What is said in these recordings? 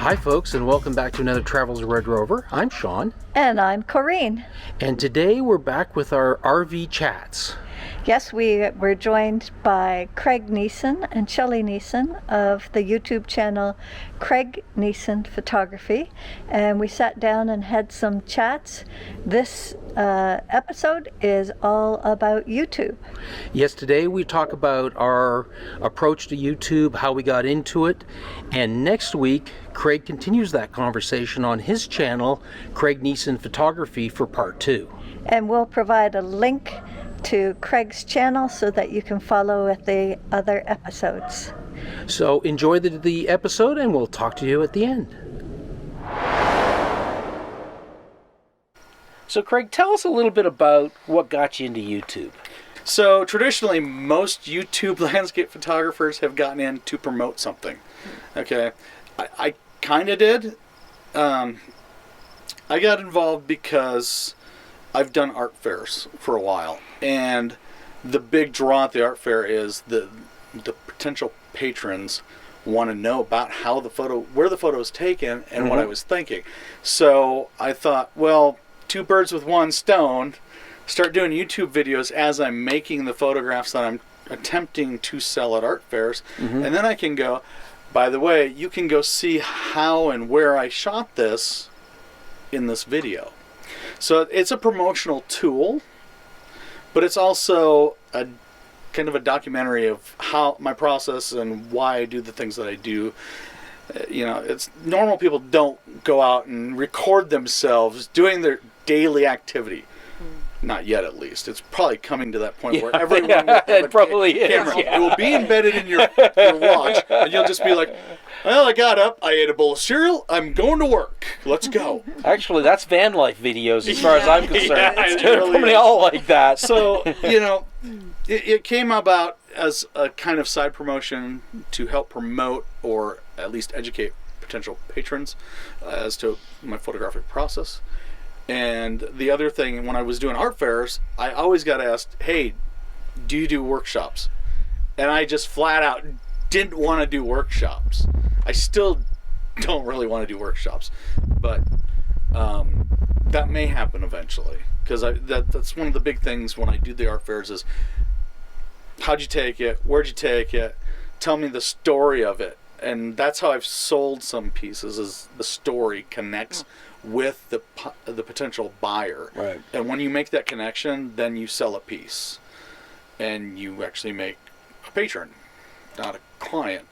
Hi folks, and welcome back to another Travels Red Rover. I'm Shawn. And I'm Corinne. And today we're back with our RV chats. Yes, we're joined by Craig Neeson and Shelley Neeson of the YouTube channel Craig Neeson Photography. And we sat down and had some chats. This episode is all about YouTube. Yes, today we talk about our approach to YouTube, how we got into it. And next week, Craig continues that conversation on his channel, Craig Neeson Photography, for part 2. And we'll provide a link to Craig's channel so that you can follow with the other episodes. So enjoy the episode, and we'll talk to you at the end. So Craig, tell us a little bit about what got you into YouTube. So traditionally, most YouTube landscape photographers have gotten in to promote something. Okay, I kind of did. I got involved because I've done art fairs for a while, and the big draw at the art fair is the potential patrons want to know about how where the photo is taken, and what I was thinking. So I thought, well, two birds with one stone. Start doing YouTube videos as I'm making the photographs that I'm attempting to sell at art fairs, and then I can go, by the way, you can go see how and where I shot this in this video. So it's a promotional tool, but it's also a kind of a documentary of how my process and why I do the things that I do. You know, it's normal people don't go out and record themselves doing their daily activity. Not yet, at least. It's probably coming to that point where everyone will have it probably camera. is. Yeah. It will be embedded in your watch, and you'll just be like, well, I got up, I ate a bowl of cereal, I'm going to work. Let's go. Actually, that's van life videos as far as I'm concerned. Yeah, It's it really probably is. all like that. So, you know, it came about as a kind of side promotion to help promote or at least educate potential patrons as to my photographic process. And the other thing, when I was doing art fairs, I always got asked, hey, do you do workshops? And I just flat out didn't want to do workshops. I still don't really want to do workshops, but that may happen eventually, because that's one of the big things when I do the art fairs is, how'd you take it? Where'd you take it? Tell me the story of it. And that's how I've sold some pieces, is the story connects with the potential buyer. Right. And when you make that connection, then you sell a piece, and you actually make a patron, not a client,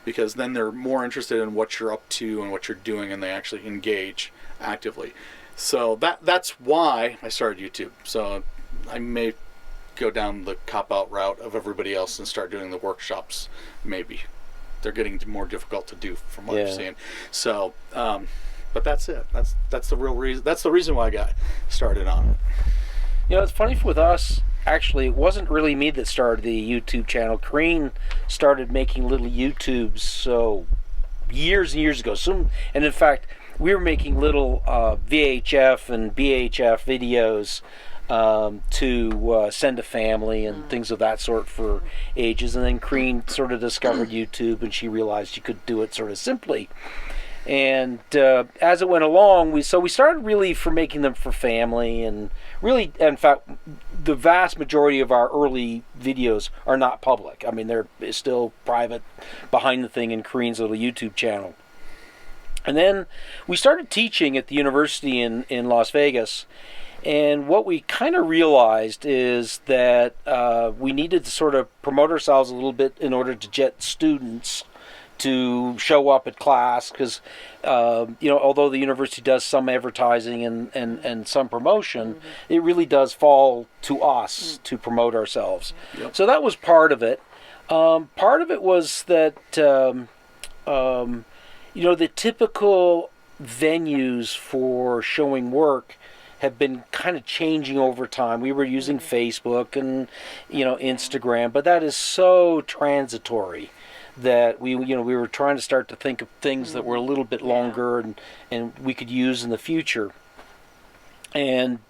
because then they're more interested in what you're up to and what you're doing, and they actually engage actively. So that's why I started YouTube. So I may go down the cop-out route of everybody else and start doing the workshops. Maybe they're getting more difficult to do from what I'm seeing. So but that's it. That's the real reason. That's the reason why I got started on it. You know, it's funny with us. Actually, it wasn't really me that started the YouTube channel. Corinne started making little YouTubes years and years ago. And in fact, we were making little VHF and BHF videos to send to family and things of that sort for ages. And then Corinne sort of discovered YouTube, and she realized you could do it sort of simply. And as it went along, we started really for making them for family, and really, in fact, the vast majority of our early videos are not public. I mean, they're still private behind the thing in Corinne's little YouTube channel. And then we started teaching at the university in Las Vegas, and what we kind of realized is that we needed to sort of promote ourselves a little bit in order to get students to show up at class, because you know, although the university does some advertising and some promotion, it really does fall to us to promote ourselves. So that was part of it. Part of it was that you know, the typical venues for showing work have been kind of changing over time. We were using Facebook and, you know, Instagram, but that is so transitory that we were trying to start to think of things that were a little bit longer and we could use in the future. And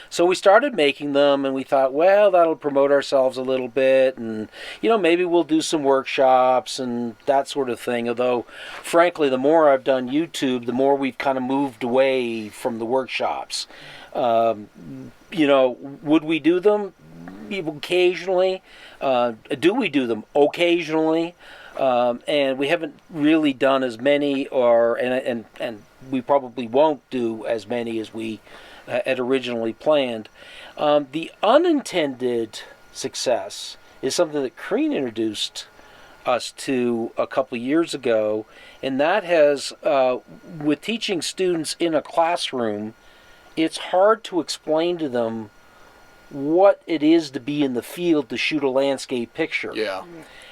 so we started making them, and we thought, well, that'll promote ourselves a little bit, and maybe we'll do some workshops and that sort of thing. Although, frankly, the more I've done YouTube, the more we've kind of moved away from the workshops. Would we do them occasionally? Do we do them occasionally? And we haven't really done as many, and we probably won't do as many as we had originally planned. The unintended success is something that Corinne introduced us to a couple of years ago, and that has, with teaching students in a classroom, it's hard to explain to them what it is to be in the field to shoot a landscape picture. Yeah.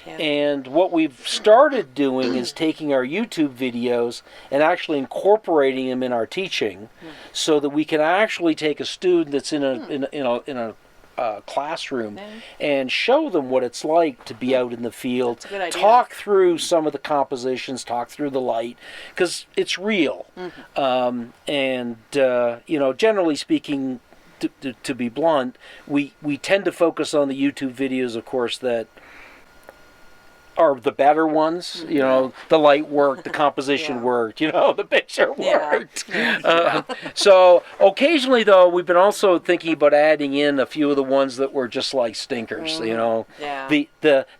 And what we've started doing is taking our YouTube videos and actually incorporating them in our teaching, so that we can actually take a student that's in a classroom and show them what it's like to be out in the field, talk through some of the compositions, talk through the light, because it's real. Generally speaking, to be blunt, we tend to focus on the YouTube videos, of course, that are the better ones. The light worked, the composition worked, the picture worked. So occasionally, though, we've been also thinking about adding in a few of the ones that were just like stinkers. The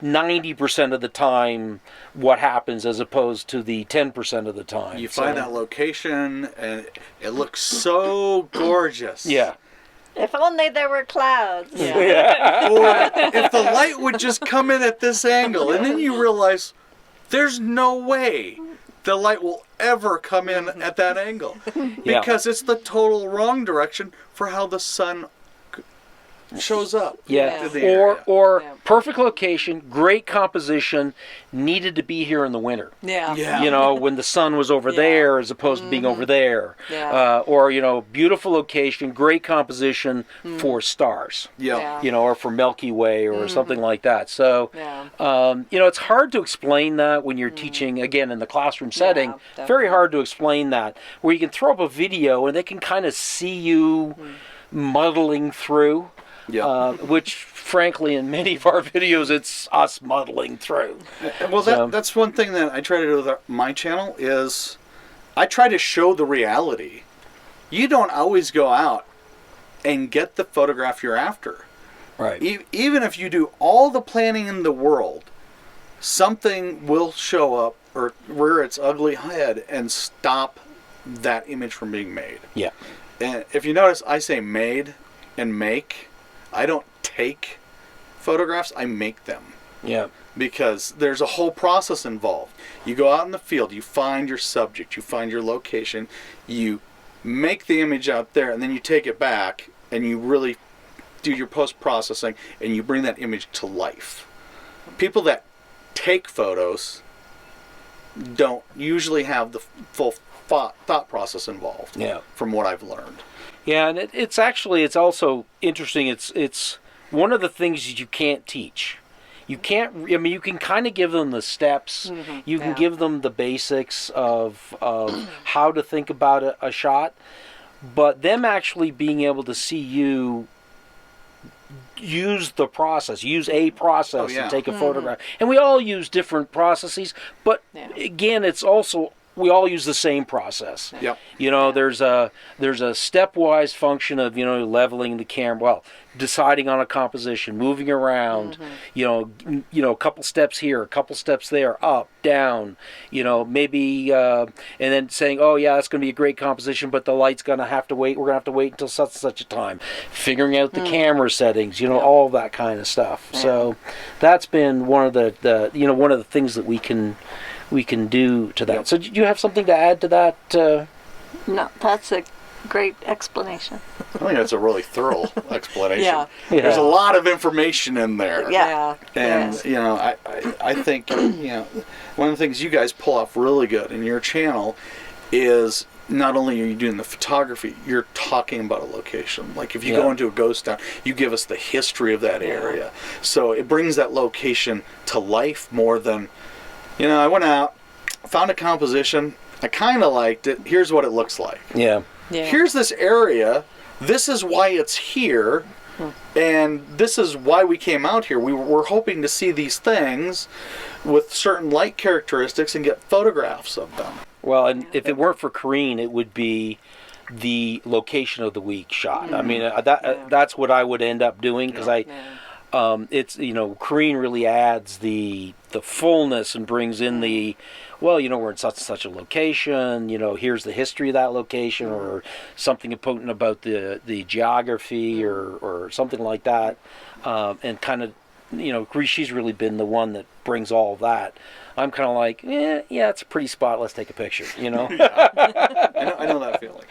90% of the time what happens, as opposed to the 10% of the time. You find that location and it looks so gorgeous. Yeah. If only there were clouds. Or if the light would just come in at this angle, and then you realize there's no way the light will ever come in at that angle, because it's the total wrong direction for how the sun shows up. Or perfect location, great composition, needed to be here in the winter. When the sun was over there as opposed to being over there. Or beautiful location, great composition for stars. Or for Milky Way or something like that. So it's hard to explain that when you're teaching, again, in the classroom setting. Very hard to explain that, where you can throw up a video and they can kind of see you muddling through. Which, frankly, in many of our videos, it's us muddling through. Well, that's one thing that I try to do with my channel is I try to show the reality. You don't always go out and get the photograph you're after. Right. Even if you do all the planning in the world, something will show up or rear its ugly head and stop that image from being made. Yeah. And if you notice, I say made and make. I don't take photographs, I make them. Yeah. Because there's a whole process involved. You go out in the field, you find your subject, you find your location, you make the image out there, and then you take it back and you really do your post-processing and you bring that image to life. People that take photos don't usually have the full thought process involved. From what I've learned. Yeah, and it's also interesting. It's one of the things you can't teach. You can't. You can kind of give them the steps. You can give them the basics of how to think about a shot, but them actually being able to see you use a process and take a photograph. And we all use different processes, but again, it's also, we all use the same process. There's a stepwise function of leveling the camera, deciding on a composition, moving around, a couple steps here, a couple steps there, up, down, maybe and then saying, oh yeah, that's going to be a great composition, but the light's going to have to wait. We're going to have to wait until such and such a time. Figuring out the camera settings, all that kind of stuff. So that's been one of the things that we can do to that. So do you have something to add to that? No, that's a great explanation. I think that's a really thorough explanation. There's a lot of information in there. And I think one of the things you guys pull off really good in your channel is not only are you doing the photography, you're talking about a location. Like if you go into a ghost town, you give us the history of that area. So it brings that location to life more than, I went out, found a composition, I kind of liked it, here's what it looks like. Here's this area this is why it's here, and this is why we came out here. We're hoping to see these things with certain light characteristics and get photographs of them. Well, and if it weren't for Corinne, it would be the location of the week shot. I mean, that's what I would end up doing, because it's, you know, Corinne really adds the fullness and brings in the, well, you know, we're in such and such a location, you know, here's the history of that location, or something important about the geography, or something like that, and kind of, you know, she's really been the one that brings all of that. I'm kind of like, yeah, it's a pretty spot, let's take a picture, you know? I know that feeling.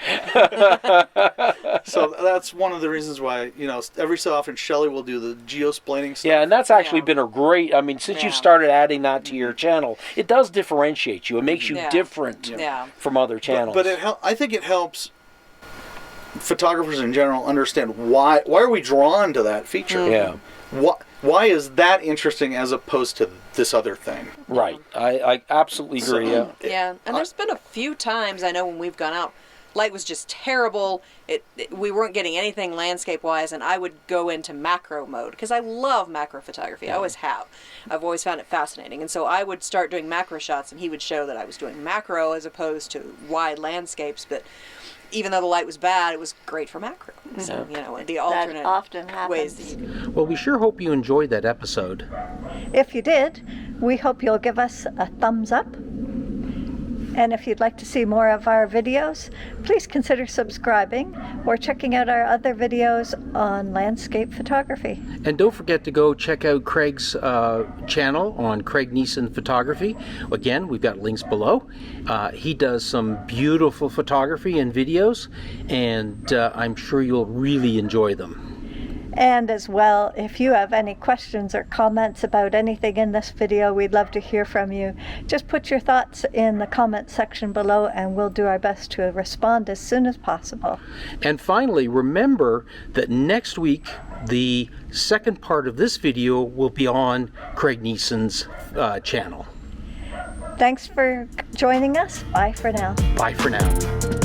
So that's one of the reasons why, you know, every so often Shelley will do the geosplaining stuff. Yeah, and that's actually been a great, I mean, since you've started adding that to your channel, it does differentiate you. It makes you different from other channels. But I think it helps photographers in general understand why are we drawn to that feature. Yeah. Why is that interesting as opposed to this other thing? Right. I absolutely agree. So, and there's been a few times I know when we've gone out, light was just terrible. We weren't getting anything landscape-wise, and I would go into macro mode because I love macro photography. I always have. I've always found it fascinating. And so I would start doing macro shots, and he would show that I was doing macro as opposed to wide landscapes. But even though the light was bad, it was great for macro. So, you know, the alternate that often happens. ways that you can. Well, we sure hope you enjoyed that episode. If you did, we hope you'll give us a thumbs up. And if you'd like to see more of our videos, please consider subscribing or checking out our other videos on landscape photography. And don't forget to go check out Craig's channel on Craig Neeson Photography. Again, we've got links below. He does some beautiful photography and videos, and I'm sure you'll really enjoy them. And as well, if you have any questions or comments about anything in this video, we'd love to hear from you. Just put your thoughts in the comment section below, and we'll do our best to respond as soon as possible. And finally, remember that next week, the second part of this video will be on Craig Neeson's channel. Thanks for joining us. Bye for now. Bye for now.